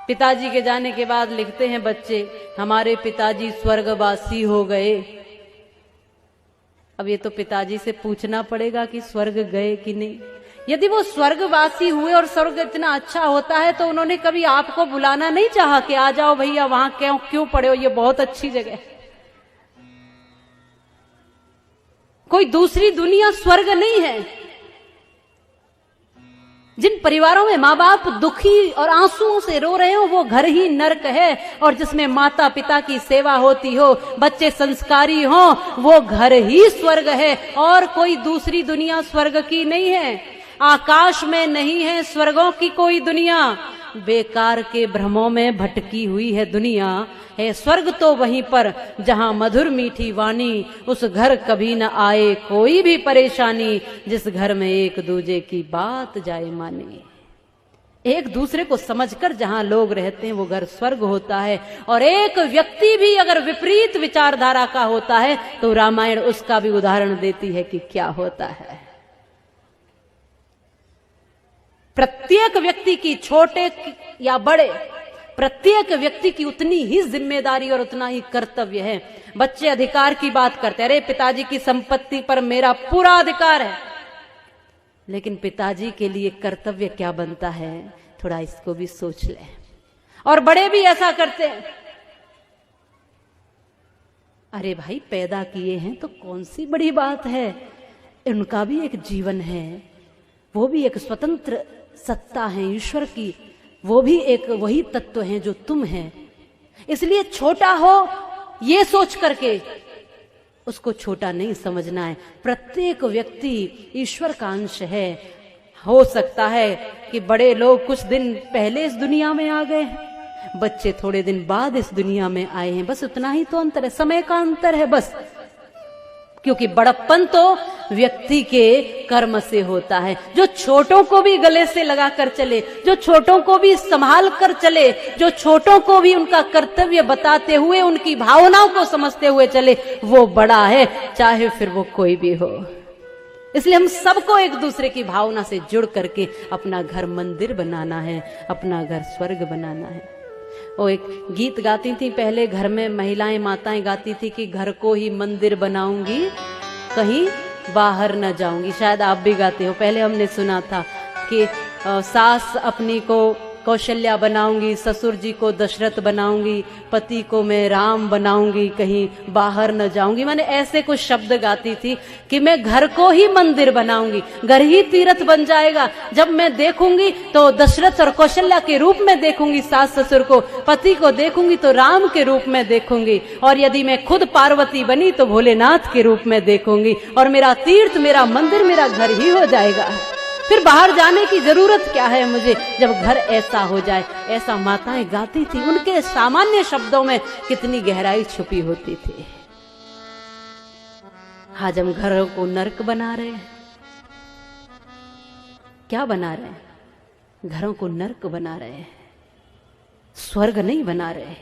पिताजी के जाने के बाद लिखते हैं बच्चे, हमारे पिताजी स्वर्गवासी हो गए। अब ये तो पिताजी से पूछना पड़ेगा कि स्वर्ग गए कि नहीं। यदि वो स्वर्गवासी हुए और स्वर्ग इतना अच्छा होता है तो उन्होंने कभी आपको बुलाना नहीं चाहा कि आ जाओ भैया, वहां क्यों पड़े हो, ये बहुत अच्छी जगह है। कोई दूसरी दुनिया स्वर्ग नहीं है। जिन परिवारों में माँ बाप दुखी और आंसुओं से रो रहे हो वो घर ही नर्क है, और जिसमें माता पिता की सेवा होती हो, बच्चे संस्कारी हो, वो घर ही स्वर्ग है। और कोई दूसरी दुनिया स्वर्ग की नहीं है। आकाश में नहीं है स्वर्गों की कोई दुनिया, बेकार के भ्रमों में भटकी हुई है दुनिया। है स्वर्ग तो वहीं पर जहां मधुर मीठी वाणी, उस घर कभी न आए कोई भी परेशानी, जिस घर में एक दूजे की बात जाए माने। एक दूसरे को समझकर जहां लोग रहते हैं वो घर स्वर्ग होता है। और एक व्यक्ति भी अगर विपरीत विचारधारा का होता है तो रामायण उसका भी उदाहरण देती है कि क्या होता है। प्रत्येक व्यक्ति की, छोटे या बड़े, प्रत्येक व्यक्ति की उतनी ही जिम्मेदारी और उतना ही कर्तव्य है। बच्चे अधिकार की बात करते हैं, अरे पिताजी की संपत्ति पर मेरा पूरा अधिकार है, लेकिन पिताजी के लिए कर्तव्य क्या बनता है, थोड़ा इसको भी सोच ले। और बड़े भी ऐसा करते हैं, अरे भाई पैदा किए हैं तो कौन सी बड़ी बात है, उनका भी एक जीवन है, वो भी एक स्वतंत्र सत्ता है ईश्वर की, वो भी एक वही तत्व है जो तुम है। इसलिए छोटा हो ये सोच करके उसको छोटा नहीं समझना है। प्रत्येक व्यक्ति ईश्वर का अंश है। हो सकता है कि बड़े लोग कुछ दिन पहले इस दुनिया में आ गए हैं, बच्चे थोड़े दिन बाद इस दुनिया में आए हैं, बस उतना ही तो अंतर है, समय का अंतर है बस। क्योंकि बड़प्पन तो व्यक्ति के कर्म से होता है। जो छोटों को भी गले से लगा कर चले, जो छोटों को भी संभाल कर चले, जो छोटों को भी उनका कर्तव्य बताते हुए उनकी भावनाओं को समझते हुए चले, वो बड़ा है, चाहे फिर वो कोई भी हो। इसलिए हम सबको एक दूसरे की भावना से जुड़ करके अपना घर मंदिर बनाना है, अपना घर स्वर्ग बनाना है। वो एक गीत गाती थी पहले, घर में महिलाएं माताएं गाती थी कि घर को ही मंदिर बनाऊंगी, कहीं बाहर न जाऊंगी। शायद आप भी गाते हो, पहले हमने सुना था कि सास अपनी को कौशल्या बनाऊंगी, ससुर जी को दशरथ बनाऊंगी, पति को मैं राम बनाऊंगी, कहीं बाहर न जाऊंगी। मैंने ऐसे कुछ शब्द गाती थी कि मैं घर को ही मंदिर बनाऊंगी, घर ही तीर्थ बन जाएगा। जब मैं देखूंगी तो दशरथ और कौशल्या के रूप में देखूंगी सास ससुर को, पति को देखूंगी तो राम के रूप में देखूंगी, और यदि मैं खुद पार्वती बनी तो भोलेनाथ के रूप में देखूंगी, और मेरा तीर्थ, मेरा मंदिर, मेरा घर ही हो जाएगा। फिर बाहर जाने की जरूरत क्या है मुझे, जब घर ऐसा हो जाए। ऐसा माताएं गाती थी, उनके सामान्य शब्दों में कितनी गहराई छुपी होती थी। आज हम घरों को नर्क बना रहे हैं। क्या बना रहे हैं? घरों को नर्क बना रहे हैं, स्वर्ग नहीं बना रहे।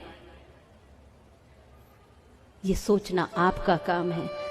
ये सोचना आपका काम है।